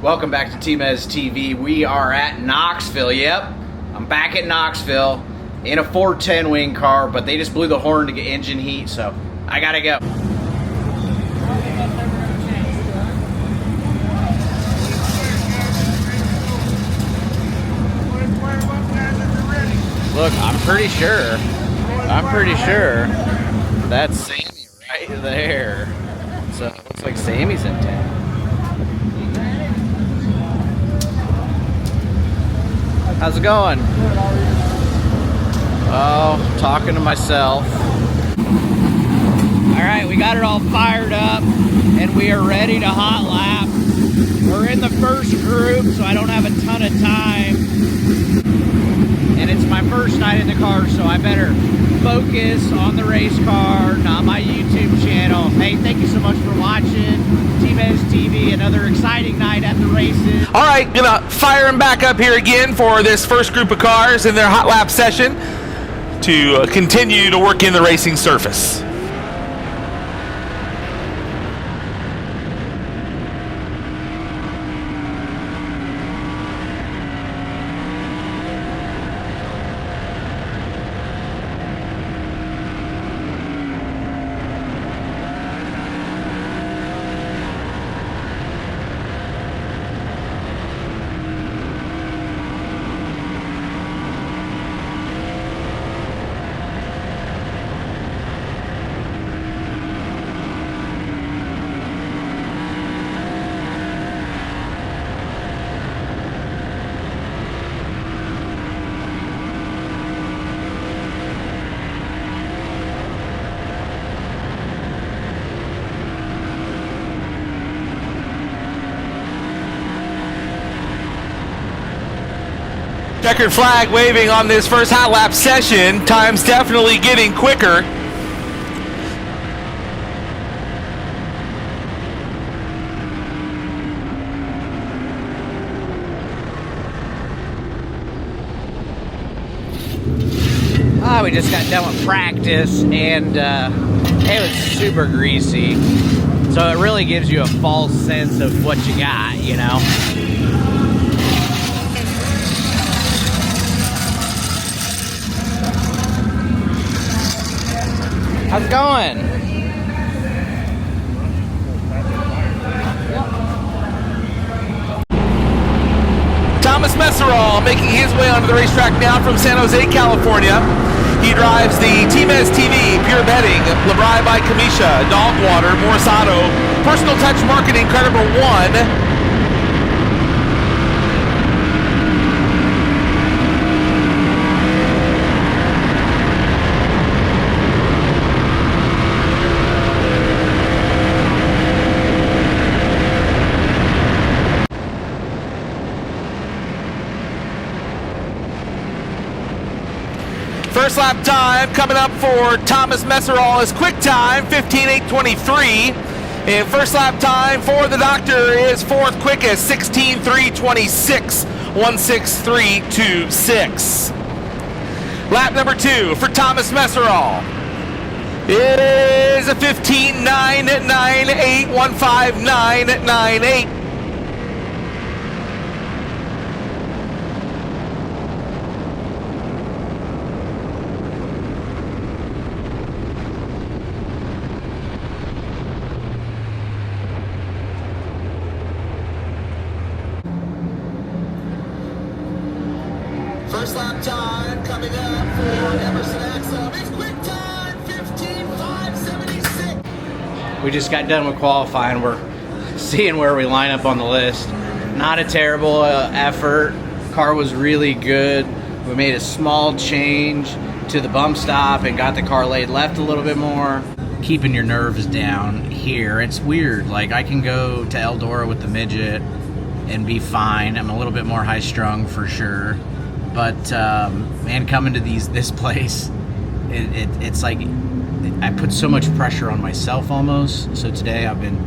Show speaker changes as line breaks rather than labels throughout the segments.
Welcome back to T-Mez TV. We are at Knoxville. Yep, I'm back at Knoxville in a 410 wing car, but they just blew the horn to get engine heat, so I gotta go. Look, I'm pretty sure that's Sammy right there. So it looks like Sammy's in town. How's it going? Oh, talking to myself. All right, we got it all fired up and we are ready to hot lap. We're in the first group, so I don't have a ton of time. And it's my first night in the car, so I better focus on the race car, not my YouTube channel. Hey, thank you so much for watching T-Mez TV, another exciting night at the races.
All right, gonna fire them back up here again for this first group of cars in their hot lap session to continue to work in the racing surface. Checkered flag waving on this first hot lap session. Time's definitely getting quicker.
We just got done with practice and it was super greasy. So it really gives you a false sense of what you got, you know? How's it going?
Thomas Messerall making his way onto the racetrack now from San Jose, California. He drives the T-Mez TV, Pure Betting, Labrie by Kamisha, Dogwater, Morris Auto, Personal Touch Marketing, car number 1. First lap time coming up for Thomas Messerall is quick time, 15:8:23. And first lap time for the doctor is fourth quickest, 16:3:26, 1:63:26. Lap number 2 for Thomas Messerall is a 15:9:98, 1:59:98. First lap time coming up for Emerson Axel. It's quick time, 15:5:76.
We just got done with qualifying. We're seeing where we line up on the list. Not a terrible effort. Car was really good. We made a small change to the bump stop and got the car laid left a little bit more. Keeping your nerves down here. It's weird. Like, I can go to Eldora with the midget and be fine. I'm a little bit more high strung for sure. But man, coming to this place, it's like I put so much pressure on myself almost. So today I've been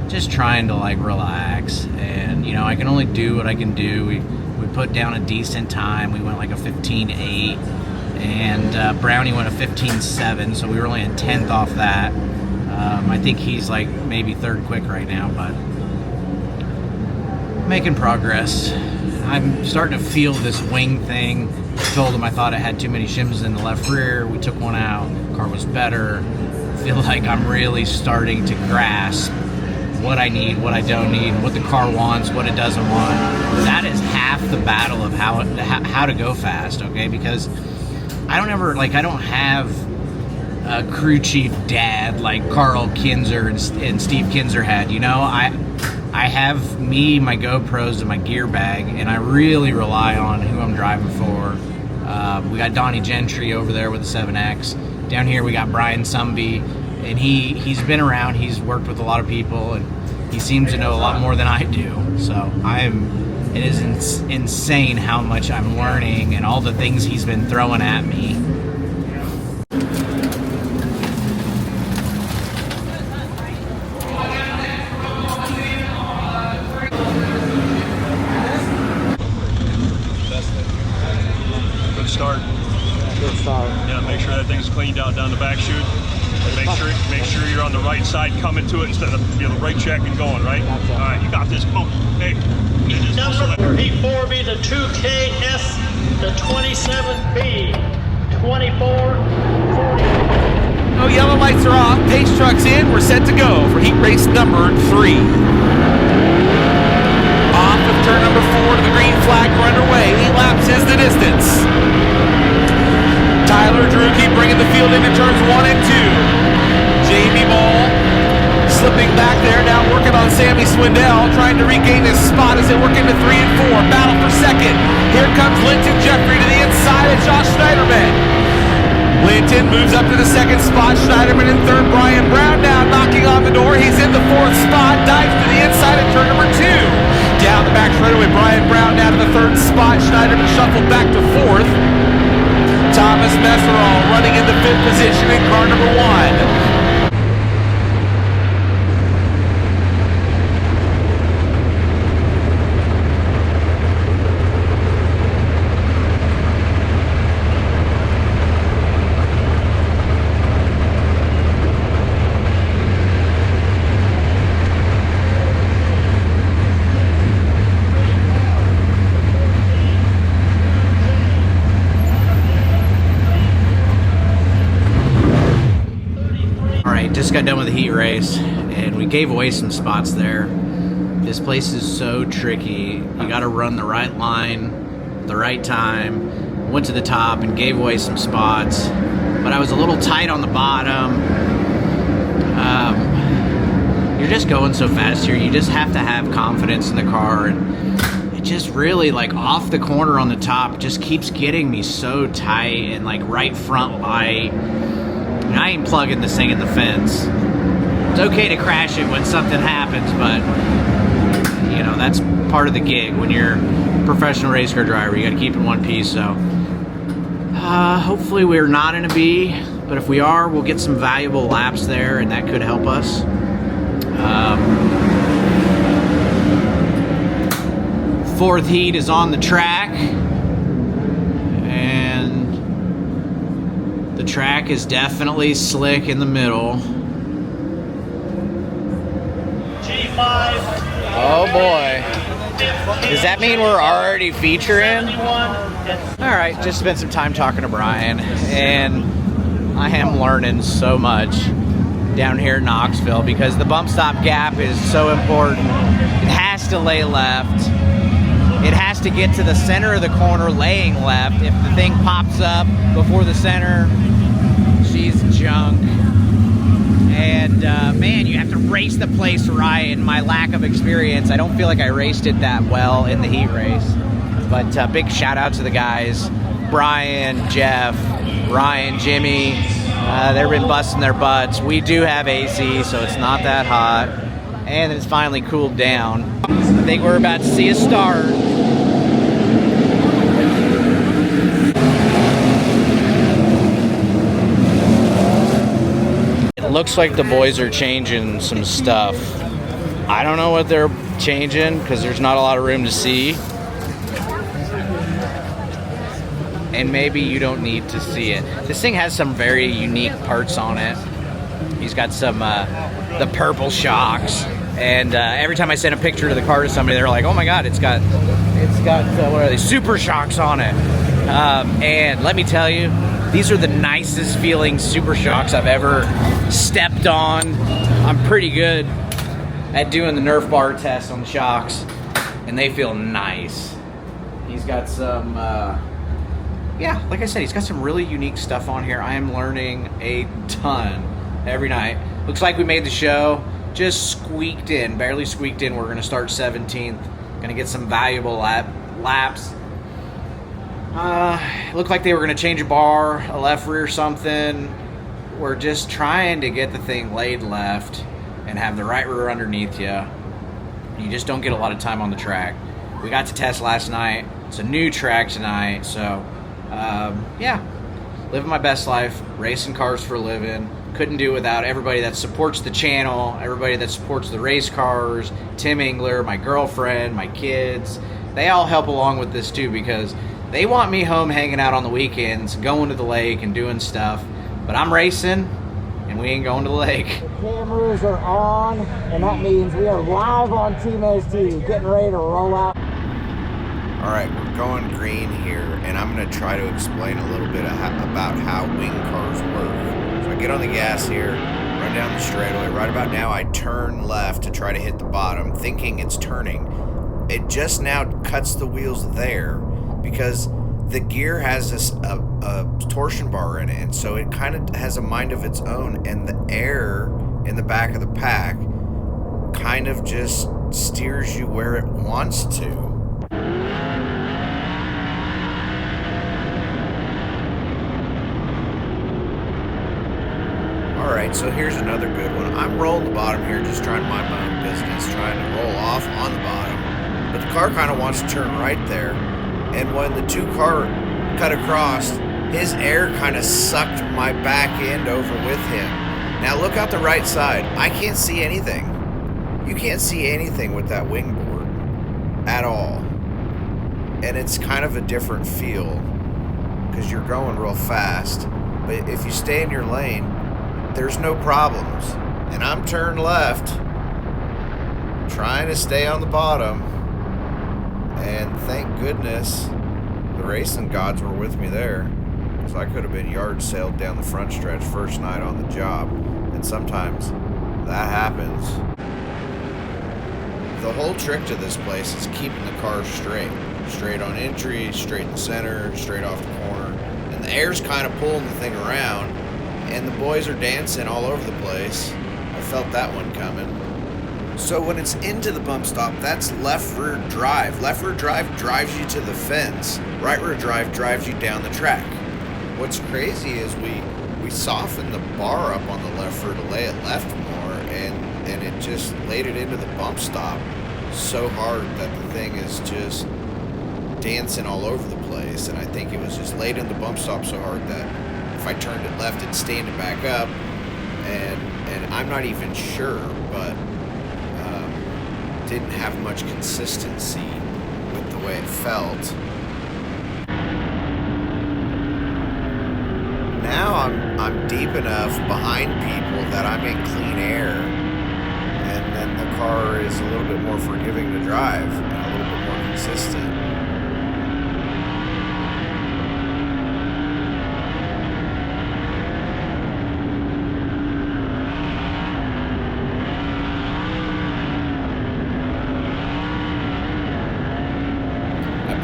just trying to like relax, and you know, I can only do what I can do. We put down a decent time. We went like a 15:8, and Brownie went a 15:7, so we were only a 10th off that. I think he's like maybe third quick right now, but Making progress. I'm starting to feel this wing thing. I told him I thought I had too many shims in the left rear. We took one out. Car was better. I feel like I'm really starting to grasp what I need, what I don't need, what the car wants, what it doesn't want. That is half the battle of how to go fast, okay? Because I don't have a crew chief dad like Carl Kinzer and Steve Kinzer had, you know? I have me, my GoPros, and my gear bag, and I really rely on who I'm driving for. We got Donnie Gentry over there with the 7X. Down here we got Brian Sumby, and he's been around, he's worked with a lot of people, and he seems to know a lot more than I do. So it is insane how much I'm learning and all the things he's been throwing at me.
Good start.
Good start.
Yeah, make sure that thing's cleaned out down the back chute. Make sure you're on the right side coming to it instead of the right check and going, right?
Gotcha.
All right, you got this. Come on. Hey.
Number P4B, the 2KS, the 27B, 2440.
No yellow lights are off. Pace truck's in. We're set to go for heat race number 3. Off of turn number 4 to the green flag. We're underway. 8 laps is the distance. Tyler Drucke bringing the field into turns 1 and 2. Jamie Ball slipping back there, now working on Sammy Swindell, trying to regain his spot as they work into 3 and 4. Battle for second. Here comes Linton Jeffrey to the inside of Josh Schneiderman. Linton moves up to the second spot. Schneiderman in third. Brian Brown now knocking on the door. He's in the 4th spot. Dives to the inside of turn number 2. Down the back straightaway. Brian Brown down to the 3rd spot. Schneiderman shuffled back to 4th. Thomas Messerall running in the 5th position in car number 1.
Just got done with the heat race, and we gave away some spots there. This place is so tricky. You got to run the right line, the right time. Went to the top and gave away some spots, but I was a little tight on the bottom. You're just going so fast here. You just have to have confidence in the car, and it just really, like, off the corner on the top just keeps getting me so tight, and like right front light. And I ain't plugging this thing in the fence. It's okay to crash it when something happens, but you know, that's part of the gig. When you're a professional race car driver, you gotta keep in one piece. So hopefully we're not in a B, but if we are, we'll get some valuable laps there, and that could help us. Fourth heat is on the track. The track is definitely slick in the middle.
G5.
Oh boy. Does that mean we're already featuring? Alright, just spent some time talking to Brian, and I am learning so much down here in Knoxville because the bump stop gap is so important. It has to lay left. It has to get to the center of the corner laying left. If the thing pops up before the center, she's junk. And man, you have to race the place right. In my lack of experience, I don't feel like I raced it that well in the heat race. But big shout out to the guys, Brian, Jeff, Ryan, Jimmy. They've been busting their butts. We do have AC, so it's not that hot. And it's finally cooled down. I think we're about to see a start. It looks like the boys are changing some stuff. I don't know what they're changing because there's not a lot of room to see. And maybe you don't need to see it. This thing has some very unique parts on it. He's got some the purple shocks, And every time I send a picture of the car to somebody, they're like, "Oh my God, it's got what are they? Super Shocks on it." And let me tell you, these are the nicest feeling Super Shocks I've ever stepped on. I'm pretty good at doing the Nerf bar test on the shocks, and they feel nice. He's got some, yeah, like I said, he's got some really unique stuff on here. I am learning a ton every night. Looks like we made the show. Just squeaked in, barely squeaked in. We're going to start 17th. Going to get some valuable laps. Looked like they were going to change a bar, a left rear something. We're just trying to get the thing laid left and have the right rear underneath you. You just don't get a lot of time on the track. We got to test last night. It's a new track tonight. So, yeah, living my best life, racing cars for a living. Couldn't do without everybody that supports the channel, everybody that supports the race cars, Tim Engler, my girlfriend, my kids. They all help along with this too because they want me home hanging out on the weekends, going to the lake and doing stuff. But I'm racing and we ain't going to the lake.
The cameras are on, and that means we are live on Team ST, getting ready to roll out.
All right, we're going green here, and I'm going to try to explain a little bit about how wing cars work. So I get on the gas here, run down the straightaway. Right about now, I turn left to try to hit the bottom, thinking it's turning. It just now cuts the wheels there because the gear has this a torsion bar in it, and so it kind of has a mind of its own, and the air in the back of the pack kind of just steers you where it wants to. Alright, so here's another good one. I'm rolling the bottom here, just trying to mind my own business, trying to roll off on the bottom. But the car kind of wants to turn right there. And when the two car cut across, his air kind of sucked my back end over with him. Now look out the right side. I can't see anything. You can't see anything with that wingboard at all. And it's kind of a different feel because you're going real fast. But if you stay in your lane, there's no problems. And I'm turned left, trying to stay on the bottom. And thank goodness the racing gods were with me there, because I could have been yard sailed down the front stretch first night on the job. And sometimes that happens. The whole trick to this place is keeping the car straight. Straight on entry, straight in the center, straight off the corner. And the air's kind of pulling the thing around, and the boys are dancing all over the place. I felt that one coming. So when it's into the bump stop, that's left rear drive. Left rear drive drives you to the fence. Right rear drive drives you down the track. What's crazy is we softened the bar up on the left rear to lay it left more, and it just laid it into the bump stop so hard that the thing is just dancing all over the place. And I think it was just laid in the bump stop so hard that if I turned it left, it'd stand it back up. And I'm not even sure, but didn't have much consistency with the way it felt. Now I'm deep enough behind people that I'm in clean air, and then the car is a little bit more forgiving to drive and a little bit more consistent.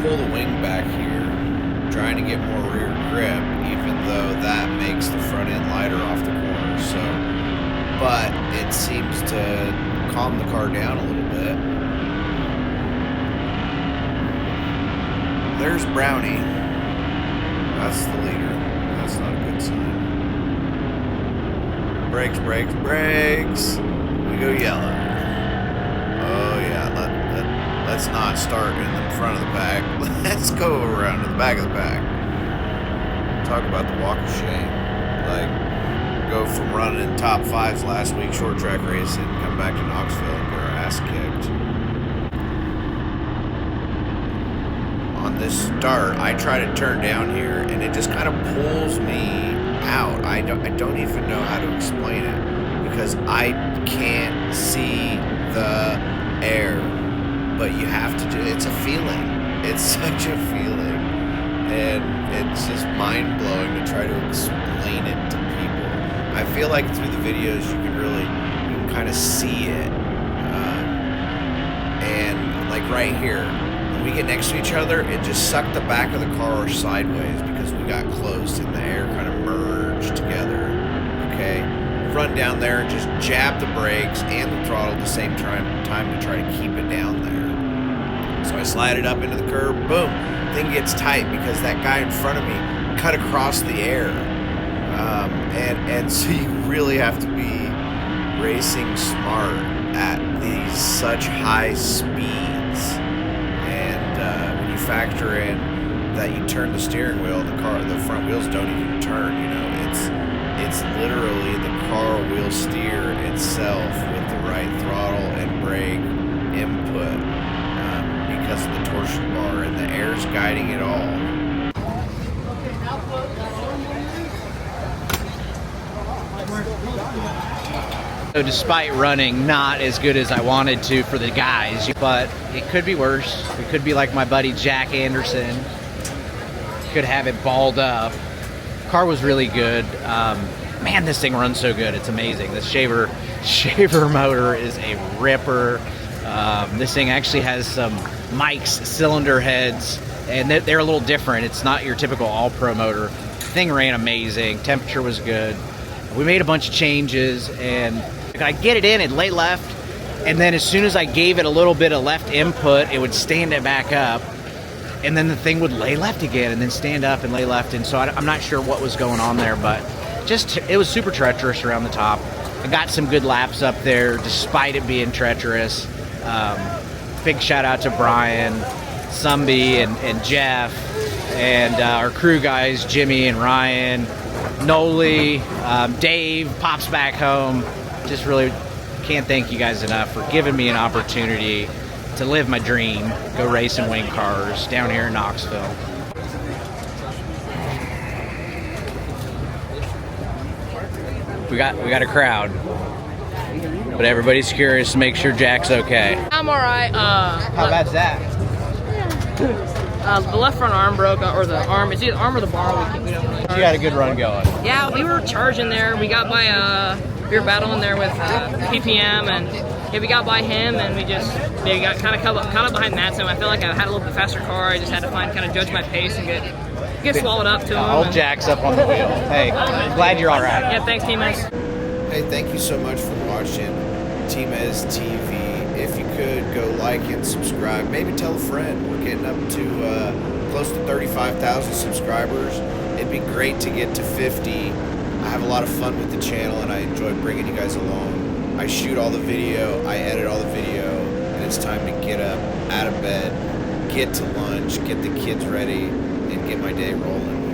Pull the wing back here, trying to get more rear grip, even though that makes the front end lighter off the corner. So, but it seems to calm the car down a little bit. There's Brownie. That's the leader. That's not a good sign. Brakes, brakes, brakes. We go yellow. Oh yeah, let's not start in the front of the pack. Let's go around to the back of the pack. Talk about the walk of shame. Like, go from running in top fives last week, short track racing, come back to Knoxville and get our ass kicked. On this start, I try to turn down here, and it just kind of pulls me out. I don't even know how to explain it, because I can't see the air. But you have to do it. It's a feeling. It's such a feeling. And it's just mind-blowing to try to explain it to people. I feel like through the videos you can kind of see it. And like right here, when we get next to each other, it just sucked the back of the car sideways because we got close and the air kind of merged together. Okay? Run down there and just jab the brakes and the throttle at the same time to try to keep it down there. So I slide it up into the curb, boom, thing gets tight because that guy in front of me cut across the air. And so you really have to be racing smart at these such high speeds. And when you factor in that you turn the steering wheel, the front wheels don't even turn, you know, it's literally the car will steer itself with the right throttle and brake input because of the torsion bar, and the air's guiding it all.
So despite running not as good as I wanted to for the guys, but it could be worse. It could be like my buddy Jack Anderson. Could have it balled up. Car was really good. Man, this thing runs so good. It's amazing. This shaver motor is a ripper. This thing actually has some Mike's cylinder heads, and they're a little different. It's not your typical all-pro motor. The thing ran amazing. Temperature was good. We made a bunch of changes, and I get it in, it'd lay left, and then as soon as I gave it a little bit of left input, it would stand it back up, and then the thing would lay left again, and then stand up and lay left. And so I'm not sure what was going on there, but it was super treacherous around the top. I got some good laps up there, despite it being treacherous. Big shout out to Brian, Sumby, and Jeff, and our crew guys, Jimmy and Ryan, Noli, Dave, Pops back home. Just really can't thank you guys enough for giving me an opportunity to live my dream, go race and win cars down here in Knoxville. We got a crowd, but everybody's curious to make sure Jack's okay.
I'm alright.
How bad's that?
The left front arm broke, or the arm. It's either the arm or the bar. We don't really.
You got a good run going.
Yeah, we were charging there. We got by. We were battling there with PPM, and yeah, we got by him, and we got kind of caught up behind that. So I felt like I had a little bit faster car. I just had to kind of judge my pace and get swallowed up to him.
Old Jack's up on the wheel. Hey, glad you're all right.
Yeah, thanks, T-Mez.
Hey, thank you so much for watching T-Mez TV. If you could go like and subscribe, maybe tell a friend. We're getting up to close to 35,000 subscribers. It'd be great to get to 50. I have a lot of fun with the channel, and I enjoy bringing you guys along. I shoot all the video, I edit all the video, and it's time to get up out of bed, get to lunch, get the kids ready, and get my day rolling.